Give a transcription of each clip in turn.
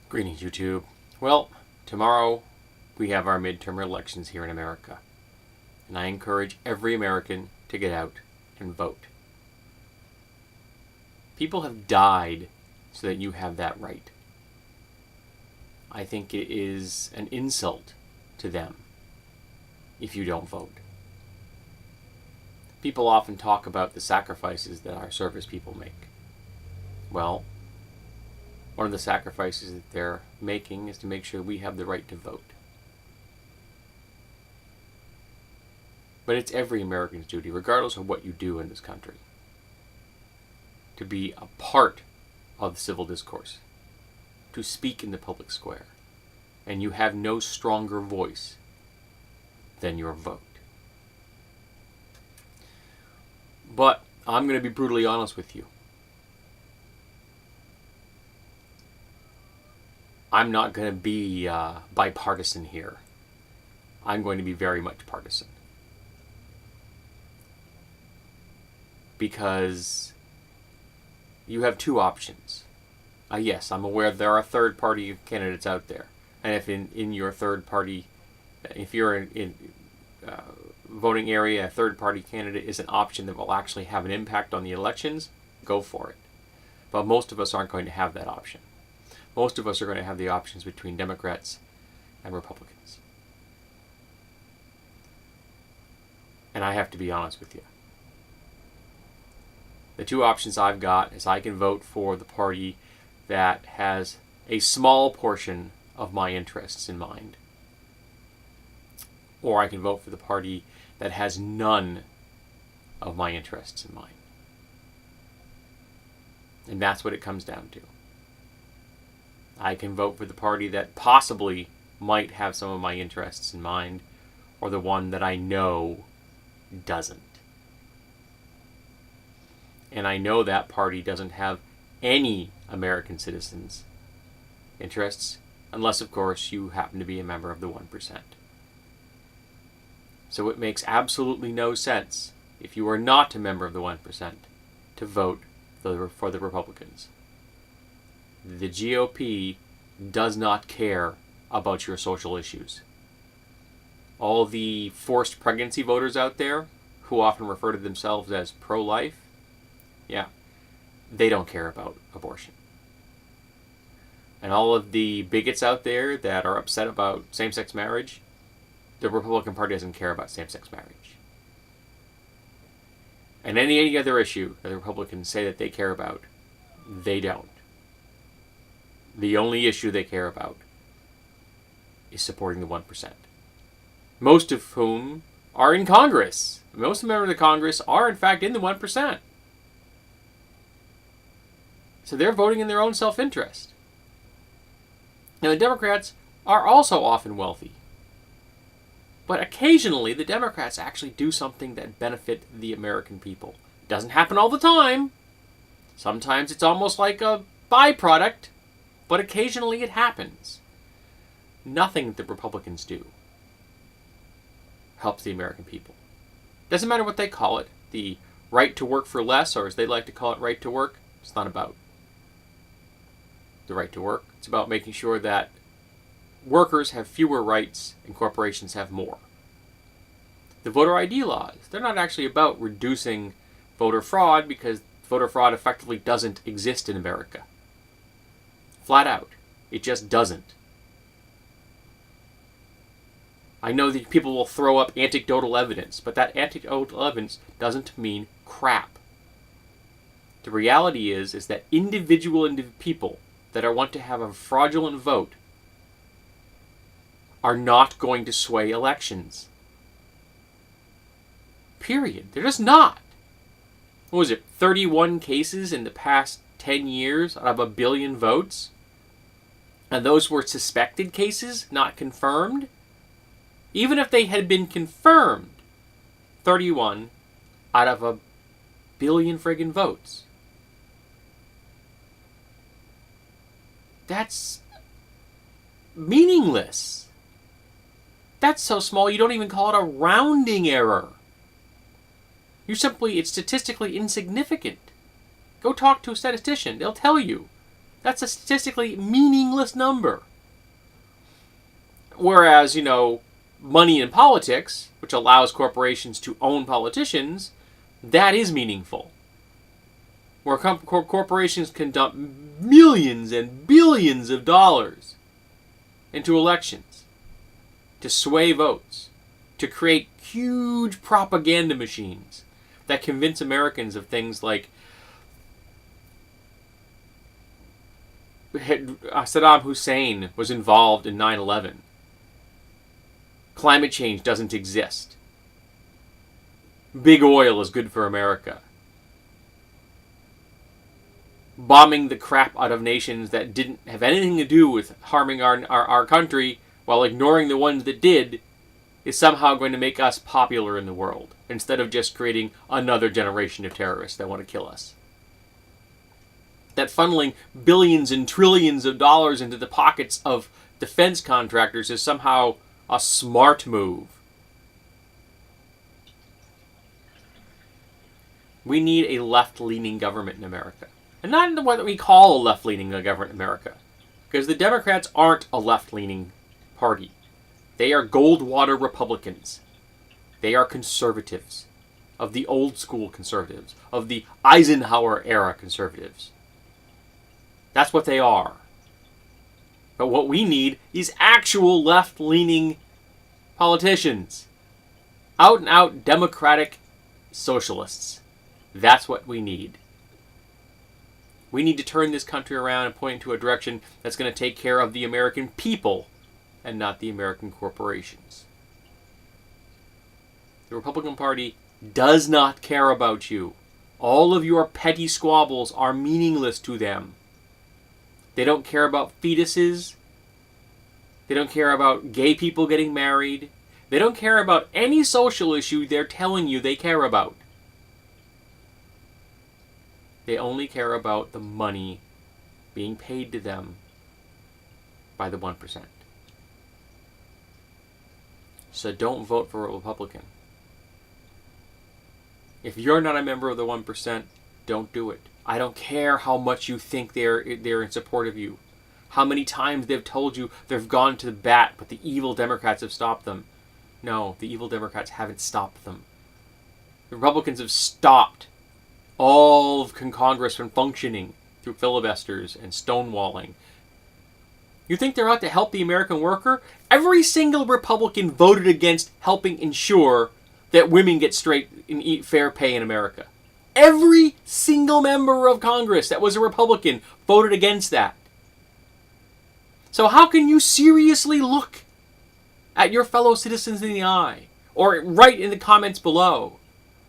Greetings, YouTube. Well, tomorrow we have our midterm elections here in America. And I encourage every American to get out and vote. People have died so that you have that right. I think it is an insult to them if you don't vote. People often talk about the sacrifices that our service people make. Well, one of the sacrifices that they're making is to make sure we have the right to vote. But it's every American's duty, regardless of what you do in this country, to be a part of the civil discourse, to speak in the public square. And you have no stronger voice than your vote. But I'm going to be brutally honest with you. I'm not going to be bipartisan here. I'm going to be very much partisan. Because you have two options. Yes, I'm aware there are third-party candidates out there. And if in your third party, if you're in voting area, a third-party candidate is an option that will actually have an impact on the elections, go for it. But most of us aren't going to have that option. Most of us are going to have the options between Democrats and Republicans. And I have to be honest with you. The two options I've got is I can vote for the party that has a small portion of my interests in mind. Or I can vote for the party that has none of my interests in mind. And that's what it comes down to. I can vote for the party that possibly might have some of my interests in mind, or the one that I know doesn't. And I know that party doesn't have any American citizens' interests, unless, of course, you happen to be a member of the 1%. So it makes absolutely no sense, if you are not a member of the 1%, to vote for the Republicans. The GOP does not care about your social issues. All the forced pregnancy voters out there, who often refer to themselves as pro-life, yeah, they don't care about abortion. And all of the bigots out there that are upset about same-sex marriage, the Republican Party doesn't care about same-sex marriage. And any other issue that the Republicans say that they care about, they don't. The only issue they care about is supporting the 1%. Most of whom are in Congress. Most of the members of Congress are, in fact, in the 1%. So they're voting in their own self-interest. Now, the Democrats are also often wealthy. But occasionally, the Democrats actually do something that benefit the American people. It doesn't happen all the time. Sometimes it's almost like a byproduct, but occasionally it happens. Nothing that the Republicans do helps the American people. Doesn't matter what they call it. The right to work for less, or as they like to call it, right to work. It's not about the right to work. It's about making sure that workers have fewer rights and corporations have more. The voter ID laws, they're not actually about reducing voter fraud, because voter fraud effectively doesn't exist in America. Flat out. It just doesn't. I know that people will throw up anecdotal evidence, but that anecdotal evidence doesn't mean crap. The reality is that individual people that want to have a fraudulent vote are not going to sway elections. Period. They're just not. What was it, 31 cases in the past 10 years out of 1 billion votes? And those were suspected cases, not confirmed? Even if they had been confirmed, 31 out of 1 billion friggin' votes. That's meaningless. That's so small you don't even call it a rounding error. It's statistically insignificant. Go talk to a statistician. They'll tell you That's a statistically meaningless number. Whereas, money in politics, which allows corporations to own politicians, that is meaningful. Where corporations can dump millions and billions of dollars into elections to sway votes, to create huge propaganda machines that convince Americans of things like Saddam Hussein was involved in 9/11. Climate change doesn't exist. Big oil is good for America. Bombing the crap out of nations that didn't have anything to do with harming our country while ignoring the ones that did is somehow going to make us popular in the world instead of just creating another generation of terrorists that want to kill us. That funneling billions and trillions of dollars into the pockets of defense contractors is somehow a smart move. We need a left-leaning government in America. And not what we call a left-leaning government in America. Because the Democrats aren't a left-leaning party. They are Goldwater Republicans. They are conservatives. Of the old school conservatives. Of the Eisenhower era conservatives. That's what they are. But what we need is actual left-leaning politicians. Out-and-out democratic socialists. That's what we need. We need to turn this country around and point into a direction that's going to take care of the American people and not the American corporations. The Republican Party does not care about you. All of your petty squabbles are meaningless to them. They don't care about fetuses. They don't care about gay people getting married. They don't care about any social issue they're telling you they care about. They only care about the money being paid to them by the 1%. So don't vote for a Republican. If you're not a member of the 1%, don't do it. I don't care how much you think they're in support of you. How many times they've told you they've gone to the bat, but the evil Democrats have stopped them. No, the evil Democrats haven't stopped them. The Republicans have stopped all of Congress from functioning through filibusters and stonewalling. You think they're out to help the American worker? Every single Republican voted against helping ensure that women get straight and eat fair pay in America. Every single member of Congress that was a Republican voted against that. So how can you seriously look at your fellow citizens in the eye or write in the comments below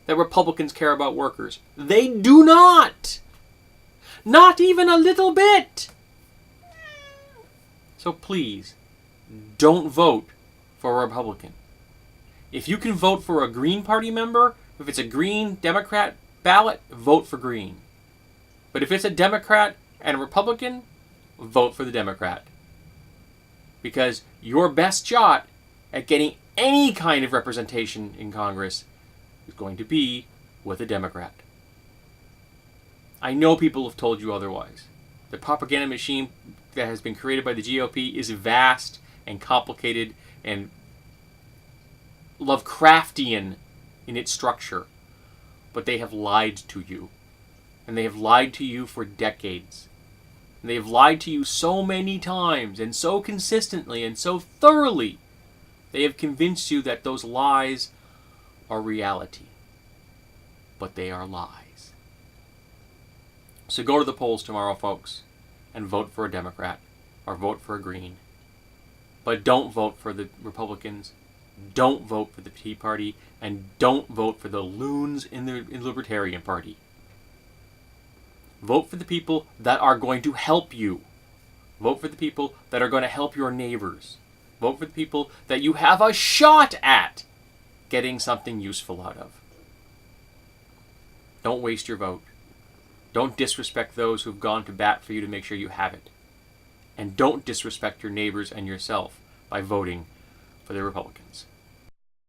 that Republicans care about workers? They do not. Not even a little bit. So please, don't vote for a Republican. If you can vote for a Green Party member, if it's a Green Democrat ballot, vote for Green. But if it's a Democrat and a Republican, vote for the Democrat. Because your best shot at getting any kind of representation in Congress is going to be with a Democrat. I know people have told you otherwise. The propaganda machine that has been created by the GOP is vast and complicated and Lovecraftian in its structure. But they have lied to you. And they have lied to you for decades. And they have lied to you so many times and so consistently and so thoroughly. They have convinced you that those lies are reality. But they are lies. So go to the polls tomorrow, folks, and vote for a Democrat or vote for a Green. But don't vote for the Republicans. Don't vote for the Tea Party. And don't vote for the loons in the Libertarian Party. Vote for the people that are going to help you. Vote for the people that are going to help your neighbors. Vote for the people that you have a shot at getting something useful out of. Don't waste your vote. Don't disrespect those who've gone to bat for you to make sure you have it. And don't disrespect your neighbors and yourself by voting for the Republicans.